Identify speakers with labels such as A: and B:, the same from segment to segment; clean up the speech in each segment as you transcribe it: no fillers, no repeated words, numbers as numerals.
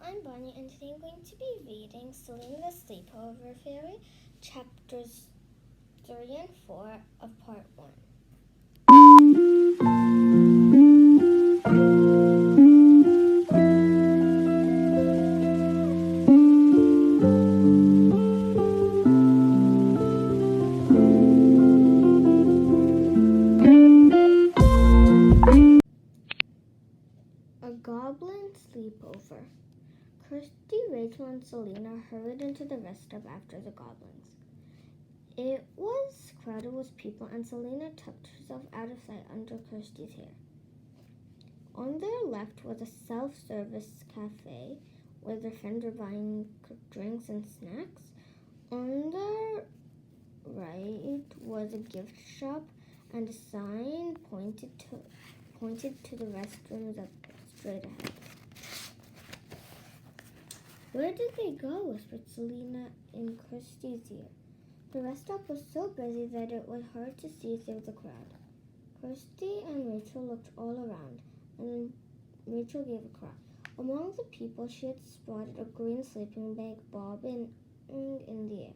A: I'm Bonnie, and today I'm going to be reading Selena the Sleepover Fairy, chapters 3 and 4 of part 1. A Goblin Sleepover. Kirsty, Rachel, and Selena hurried into the rest stop after the goblins. It was crowded with people, and Selena tucked herself out of sight under Kirsty's hair. On their left was a self-service cafe where their friends were buying drinks and snacks. On their right was a gift shop, and a sign pointed to the restrooms up straight ahead. "Where did they go?" whispered Selena in Kirsty's ear. The rest stop was so busy that it was hard to see through the crowd. Kirsty and Rachel looked all around, and then Rachel gave a cry. Among the people, she had spotted a green sleeping bag bobbing in the air.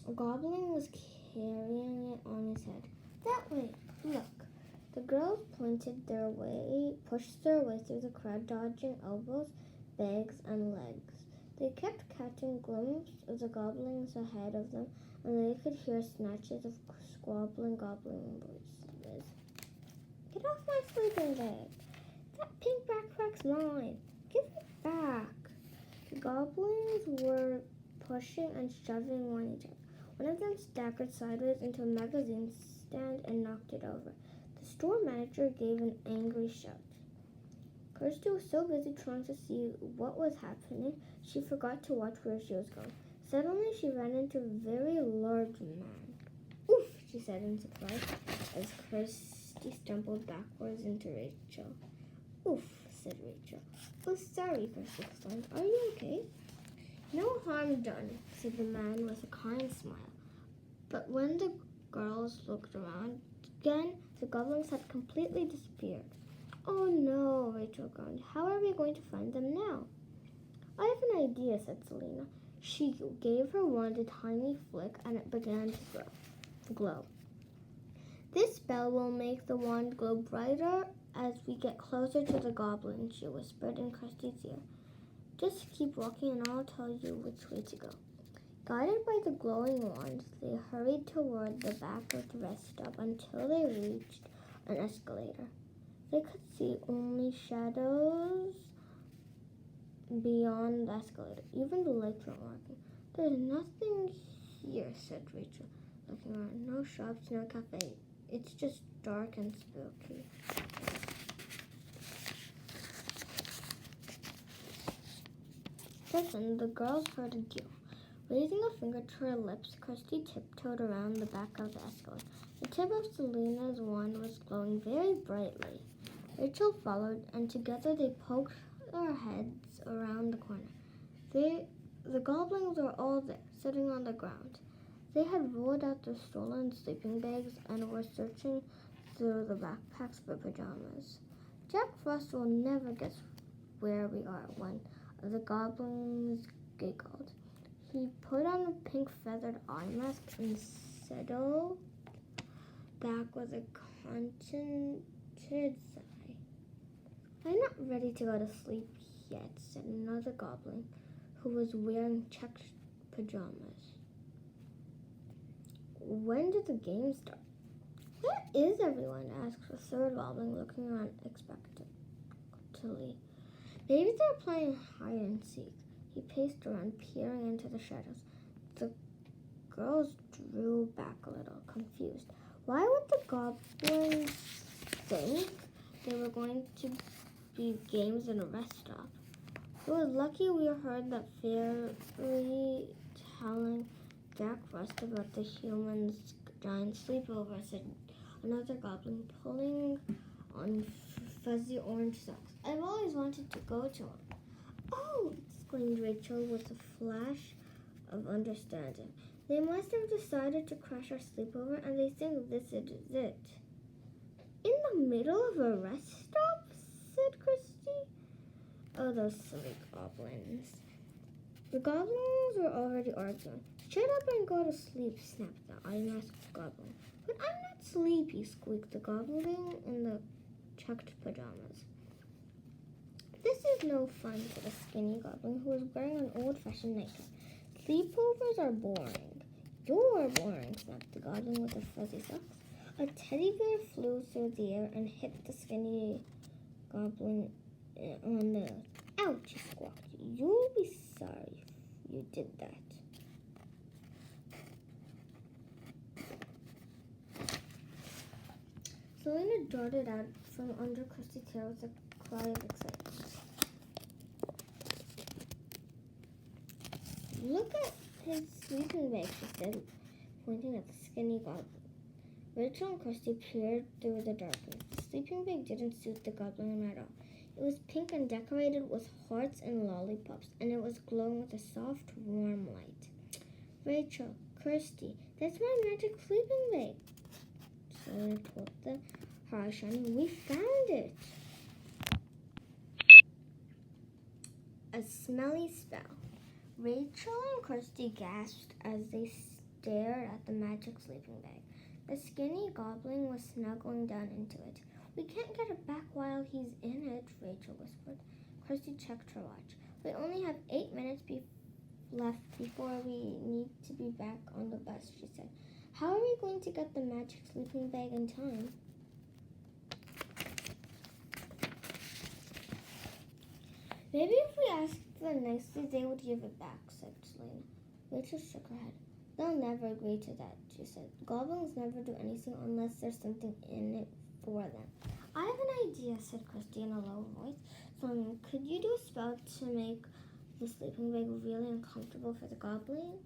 A: A goblin was carrying it on his head. "That way, look." The girls pushed their way through the crowd, dodging elbows, bags, and legs. They kept catching glimpses of the goblins ahead of them, and they could hear snatches of squabbling goblin voices. "Get off my sleeping bag! That pink backpack's mine! Give it back!" The goblins were pushing and shoving one another. One of them staggered sideways into a magazine stand and knocked it over. The store manager gave an angry shout. Kirsty was so busy trying to see what was happening, she forgot to watch where she was going. Suddenly, she ran into a very large man. "Oof," she said in surprise as Kirsty stumbled backwards into Rachel. "Oof," said Rachel. "Oh, sorry," Kirsty exclaimed. "Are you okay?" "No harm done," said the man with a kind smile. But when the girls looked around again, the goblins had completely disappeared. "Oh no," Rachel groaned. "How are we going to find them now?" "I have an idea," said Selena. She gave her wand a tiny flick, and it began to glow. "This spell will make the wand glow brighter as we get closer to the goblin," she whispered in Kirsty's ear. "Just keep walking and I'll tell you which way to go." Guided by the glowing wand, they hurried toward the back of the rest stop until they reached an escalator. They could see only shadows beyond the escalator. Even the lights weren't working. "There's nothing here," said Rachel, looking around. "No shops, no cafe. It's just dark and spooky." Then the girls heard a deal. Raising a finger to her lips, Kirsty tiptoed around the back of the escalator. The tip of Selena's wand was glowing very brightly. Rachel followed, and together they poked their heads around the corner. The goblins were all there, sitting on the ground. They had rolled out their stolen sleeping bags and were searching through the backpacks for pajamas. "Jack Frost will never guess where we are," one of the goblins giggled. He put on a pink feathered eye mask and settled back with a contented sigh. "I'm not ready to go to sleep yet," said another goblin who was wearing checked pajamas. "When did the game start?" "Where is everyone?" asked the third goblin, looking around expectantly. "Maybe they're playing hide and seek." He paced around, peering into the shadows. The girls drew back a little, confused. Why would the goblins think they were going to be games in a rest stop? "It was lucky we heard that fairy telling Jack Frost about the humans' giant sleepover," said another goblin, pulling on fuzzy orange socks. "I've always wanted to go to one." "Oh!" exclaimed Rachel with a flash of understanding. "They must have decided to crash our sleepover, and they think this is it." "In the middle of a rest stop?" said Kirsty. Oh, those silly goblins. The goblins were already arguing. Shut up and go to sleep, snapped the eye mask goblin. But I'm not sleepy, squeaked the goblin in the checked pajamas. This is no fun, said a skinny goblin who was wearing an old-fashioned nightcap. Sleepovers are boring. You're boring, snapped the goblin with the fuzzy socks. A teddy bear flew through the air and hit the skinny goblin on the nose. Ouch, he squawked. You'll be sorry if you did that. Selena darted out from under Krusty's hair with a cry of excitement. Look at his sleeping bag, she said, pointing at the skinny goblin. Rachel and Krusty peered through the darkness. The sleeping bag didn't suit the goblin at all. It was pink and decorated with hearts and lollipops, and it was glowing with a soft, warm light. Rachel, Kirsty, that's my magic sleeping bag. Selena told them, her eyes shining. We found it. A smelly spell. Rachel and Kirsty gasped as they stared at the magic sleeping bag. The skinny goblin was snuggling down into it. We can't get it back while he's in it, Rachel whispered. Kirsty checked her watch. We only have 8 minutes left before we need to be back on the bus, she said. How are we going to get the magic sleeping bag in time? Maybe if we asked them nicely, they would give it back, said Selena. Rachel shook her head. They'll never agree to that, she said. Goblins never do anything unless there's something in it for them. I have an idea, said Kirsty in a low voice. Selena, could you do a spell to make the sleeping bag really uncomfortable for the goblin?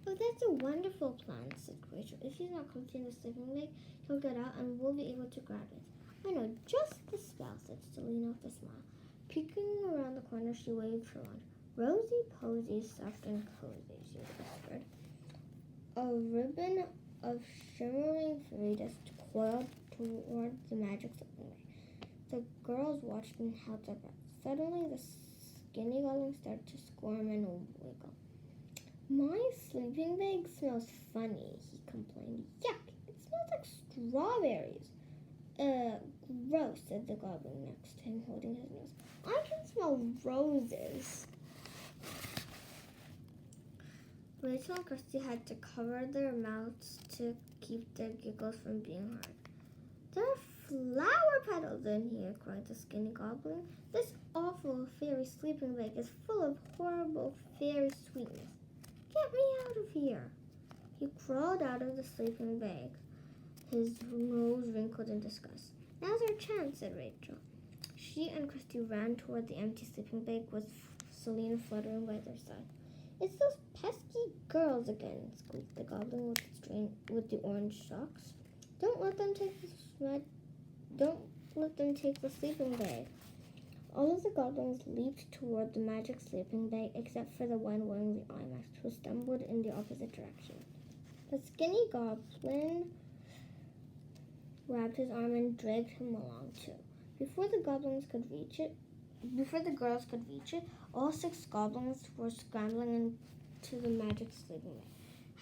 A: Oh, that's a wonderful plan, said Rachel. If he's not comfy in the sleeping bag, he'll get out and we'll be able to grab it. I know just the spell, said Selena with a smile. Peeking around the corner, she waved her wand. Rosy posy, soft and cozy, she whispered. A ribbon of shimmering fairy dust coiled toward the magic sleeping bag. The girls watched and held their breath. Suddenly, the skinny goblin started to squirm and wiggle. My sleeping bag smells funny, he complained. Yuck, it smells like strawberries. Gross, said the goblin next to him, holding his nose. I can smell roses. Rachel and Kirsty had to cover their mouths to keep their giggles from being heard. There are flower petals in here, cried the skinny goblin. This awful fairy sleeping bag is full of horrible fairy sweetness. Get me out of here. He crawled out of the sleeping bag, his nose wrinkled in disgust. Now's our chance, said Rachel. She and Kirsty ran toward the empty sleeping bag with Selena fluttering by their side. It's those pesky girls again, squeaked the goblin with the orange socks. Don't let them take the sleeping bag. All of the goblins leaped toward the magic sleeping bag except for the one wearing the eye mask, who stumbled in the opposite direction. The skinny goblin grabbed his arm and dragged him along too. Before the girls could reach it, all 6 goblins were scrambling into the magic sleeping bag.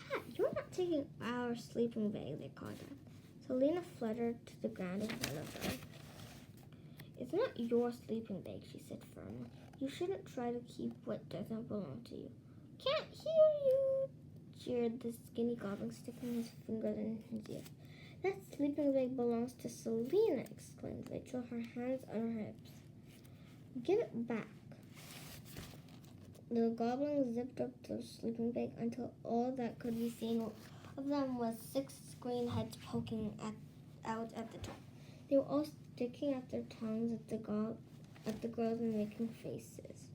A: Ha! You're not taking our sleeping bag, they called out. Selena fluttered to the ground in front of her. It's not your sleeping bag, she said firmly. You shouldn't try to keep what doesn't belong to you. Can't hear you, jeered the skinny goblin, sticking his fingers in his ear. That sleeping bag belongs to Selena, exclaimed Rachel, her hands on her hips. Give it back. The goblin zipped up the sleeping bag until all that could be seen of them was 6 green heads poking out at the top. They were all sticking out their tongues at the girls and making faces.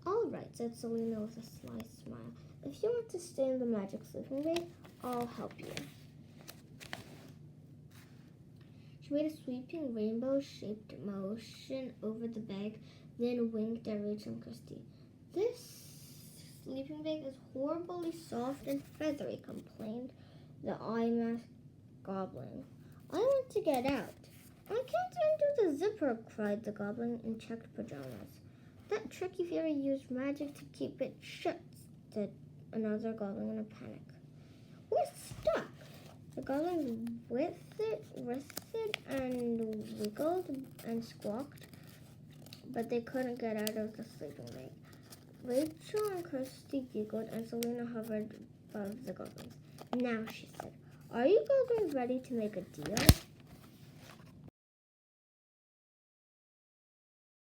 A: All right, said Selena with a sly smile. If you want to stay in the magic sleeping bag, I'll help you. She made a sweeping rainbow-shaped motion over the bag, then winked at Rachel and Kirsty. This sleeping bag is horribly soft and feathery, complained the eye mask goblin. I want to get out. I can't undo the zipper sleepover, cried the goblin in checked pajamas. That tricky fairy used magic to keep it shut, said another goblin in a panic. We're stuck! The goblin writhed and wiggled and squawked, but they couldn't get out of the sleeping bag. Rachel and Kirsty giggled, and Selena hovered above the goblins. Now, she said, are you goblins ready to make a deal?